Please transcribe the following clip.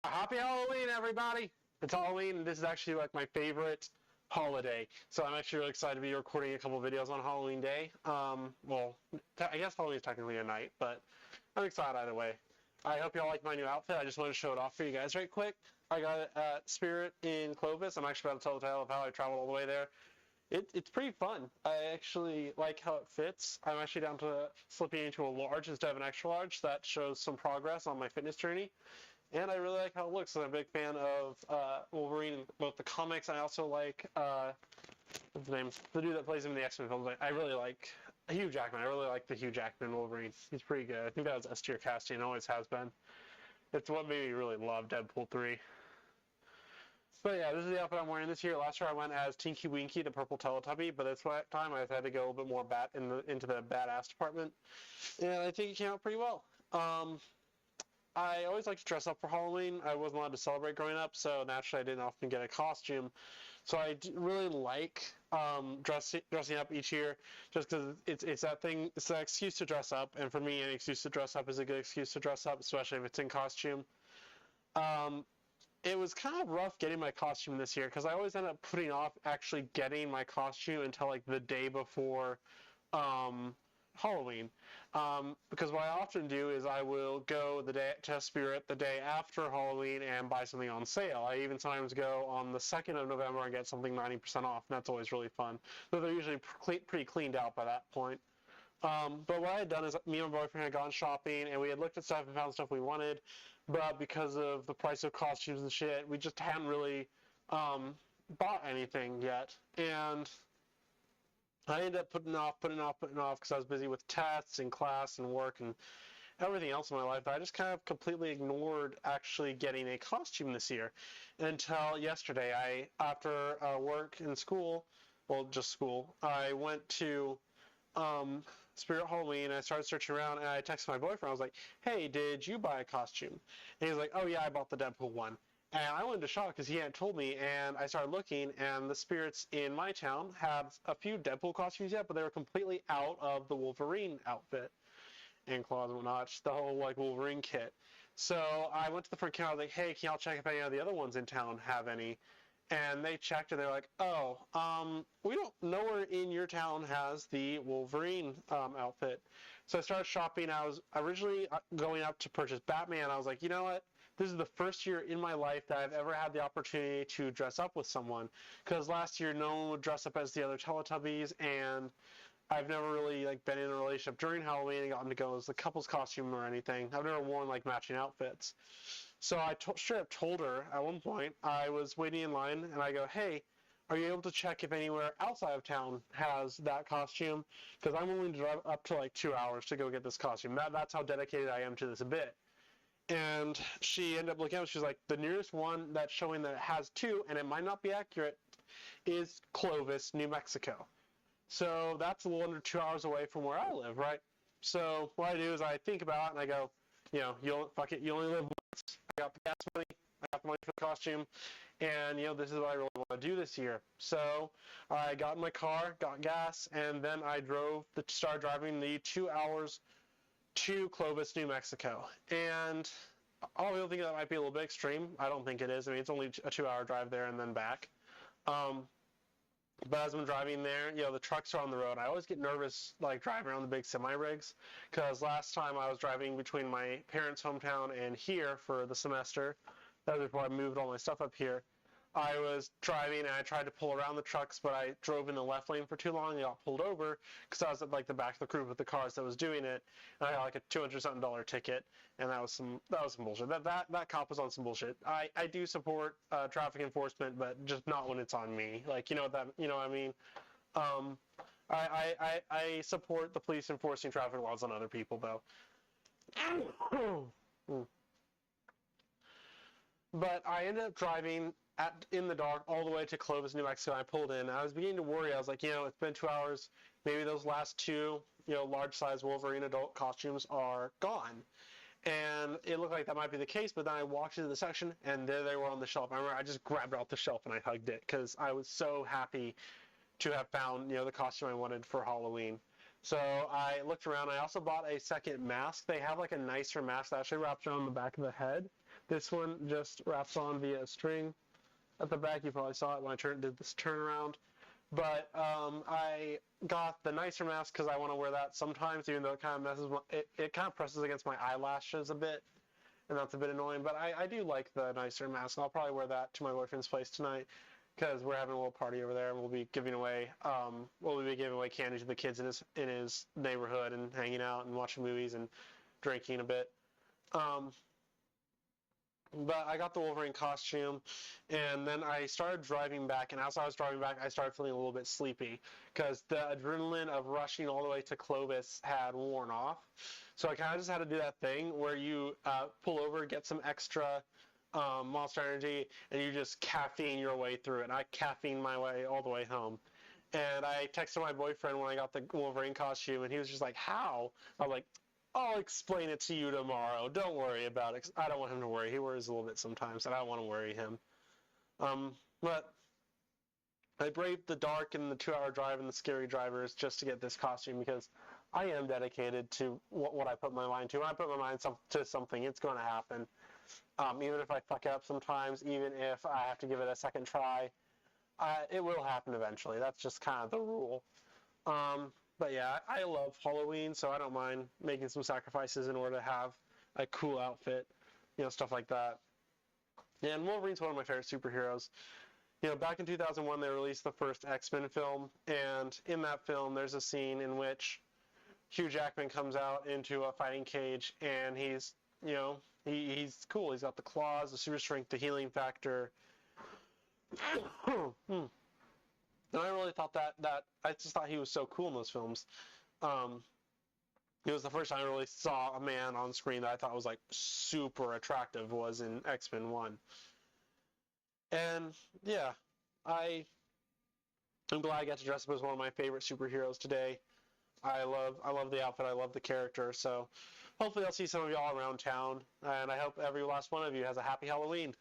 Happy Halloween, everybody! It's Halloween, and this is actually like my favorite holiday. So I'm actually really excited to be recording a couple videos on Halloween Day. Well, I guess Halloween is technically a night, but I'm excited either way. I hope y'all like my new outfit. I just wanted to show it off for you guys right quick. I got it at Spirit in Clovis. I'm actually about to tell the tale of how I traveled all the way there. It's pretty fun. I actually like how it fits. I'm actually down to slipping into a large instead of an extra large. That shows some progress on my fitness journey. And I really like how it looks. I'm a big fan of Wolverine, both the comics, and I also like, what's the name? The dude that plays him in the X-Men films. I really like Hugh Jackman. I really like the Hugh Jackman Wolverine. He's pretty good. I think that was S-tier casting, and always has been. It's what made me really love Deadpool 3. But yeah, this is the outfit I'm wearing this year. Last year I went as Tinky Winky, the purple Teletubby, but this time I had to go a little bit more into the badass department. And I think it came out pretty well. I always like to dress up for Halloween. I wasn't allowed to celebrate growing up, so naturally I didn't often get a costume. So I really like dressing up each year, just because it's that thing. It's an excuse to dress up, and for me, any excuse to dress up is a good excuse to dress up, especially if it's in costume. It was kind of rough getting my costume this year because I always end up putting off actually getting my costume until like the day before Halloween, because what I often do is I will go the day to Spirit the day after Halloween and buy something on sale. I even sometimes go on the 2nd of November and get something 90% off, and that's always really fun. Though they're usually pretty cleaned out by that point. But what I had done is me and my boyfriend had gone shopping and we had looked at stuff and found stuff we wanted, but because of the price of costumes and shit, we just hadn't really bought anything yet. And I ended up putting off because I was busy with tests and class and work and everything else in my life. But I just kind of completely ignored actually getting a costume this year until yesterday. After work and school, well, just school, I went to Spirit Halloween. I started searching around and I texted my boyfriend. I was like, hey, did you buy a costume? And he was like, oh yeah, I bought the Deadpool one. And I went into shock because he hadn't told me, and I started looking, and the Spirits in my town had a few Deadpool costumes yet, but they were completely out of the Wolverine outfit and claws and whatnot, the whole like Wolverine kit. So I went to the front counter. I was like, hey, can y'all check if any of the other ones in town have any? And they checked, and they're like, oh, we don't, nowhere in your town has the Wolverine outfit. So I started shopping. I was originally going up to purchase Batman. I was like, you know what? This is the first year in my life that I've ever had the opportunity to dress up with someone. Because last year, no one would dress up as the other Teletubbies, and I've never really like been in a relationship during Halloween and gotten to go as a couple's costume or anything. I've never worn like matching outfits. So I straight up told her at one point, I was waiting in line and I go, hey, are you able to check if anywhere outside of town has that costume? Because I'm willing to drive up to like 2 hours to go get this costume. That's how dedicated I am to this bit. And she ended up looking at it. She's like, the nearest one that's showing that it has two, and it might not be accurate, is Clovis, New Mexico. So that's a little under 2 hours away from where I live, right? So what I do is I think about it and I go, fuck it, you only live once. I got the gas money, I got the money for the costume, and this is what I really want to do this year. So I got in my car, got gas, and then I started driving the 2 hours to Clovis, New Mexico. And all people think that might be a little bit extreme. I don't think it is. I mean, it's only a 2 hour drive there and then back. But as I'm driving there, the trucks are on the road. I always get nervous, like, driving around the big semi-rigs, because last time I was driving between my parents' hometown and here for the semester, that was before I moved all my stuff up here, I was driving and I tried to pull around the trucks, but I drove in the left lane for too long and got pulled over because I was at like the back of the group with the cars that was doing it, and I got like a $200-something ticket, and that was some bullshit. That cop was on some bullshit. I do support traffic enforcement, but just not when it's on me. Like you know what I mean. I support the police enforcing traffic laws on other people though. But I ended up driving in the dark all the way to Clovis, New Mexico. I pulled in. I was beginning to worry. I was like, it's been 2 hours. Maybe those last two, large-size Wolverine adult costumes are gone. And it looked like that might be the case, but then I walked into the section, and there they were on the shelf. I remember I just grabbed it off the shelf, and I hugged it, because I was so happy to have found, the costume I wanted for Halloween. So I looked around. I also bought a second mask. They have like a nicer mask that actually wraps around the back of the head This one just wraps on via a string at the back. You probably saw it when I did this turnaround. But I got the nicer mask because I want to wear that sometimes, even though it kind of messes it kind of presses against my eyelashes a bit, and that's a bit annoying. But I do like the nicer mask. I'll probably wear that to my boyfriend's place tonight because we're having a little party over there, and we'll be giving away candy to the kids in his neighborhood and hanging out and watching movies and drinking a bit. But I got the Wolverine costume, and then I started driving back, and as I was driving back, I started feeling a little bit sleepy because the adrenaline of rushing all the way to Clovis had worn off. So I kind of just had to do that thing where you pull over, get some extra Monster Energy, and you just caffeine your way through it. And I caffeined my way all the way home. And I texted my boyfriend when I got the Wolverine costume, and he was just like, "How?" I was like, "I'll explain it to you tomorrow. Don't worry about it." I don't want him to worry. He worries a little bit sometimes, and I don't want to worry him. But I braved the dark and the 2-hour drive and the scary drivers just to get this costume because I am dedicated to what I put my mind to. When I put my mind to something, it's going to happen. Even if I fuck up sometimes, even if I have to give it a second try, it will happen eventually. That's just kind of the rule. But yeah, I love Halloween, so I don't mind making some sacrifices in order to have a cool outfit, stuff like that. And Wolverine's one of my favorite superheroes. Back in 2001, they released the first X-Men film, and in that film, there's a scene in which Hugh Jackman comes out into a fighting cage, and he's cool. He's got the claws, the super strength, the healing factor. And I really thought that I just thought he was so cool in those films. It was the first time I really saw a man on screen that I thought was like super attractive was in X-Men 1. And yeah, I'm glad I got to dress up as one of my favorite superheroes today. I love the outfit, I love the character, so hopefully I'll see some of y'all around town, and I hope every last one of you has a happy Halloween.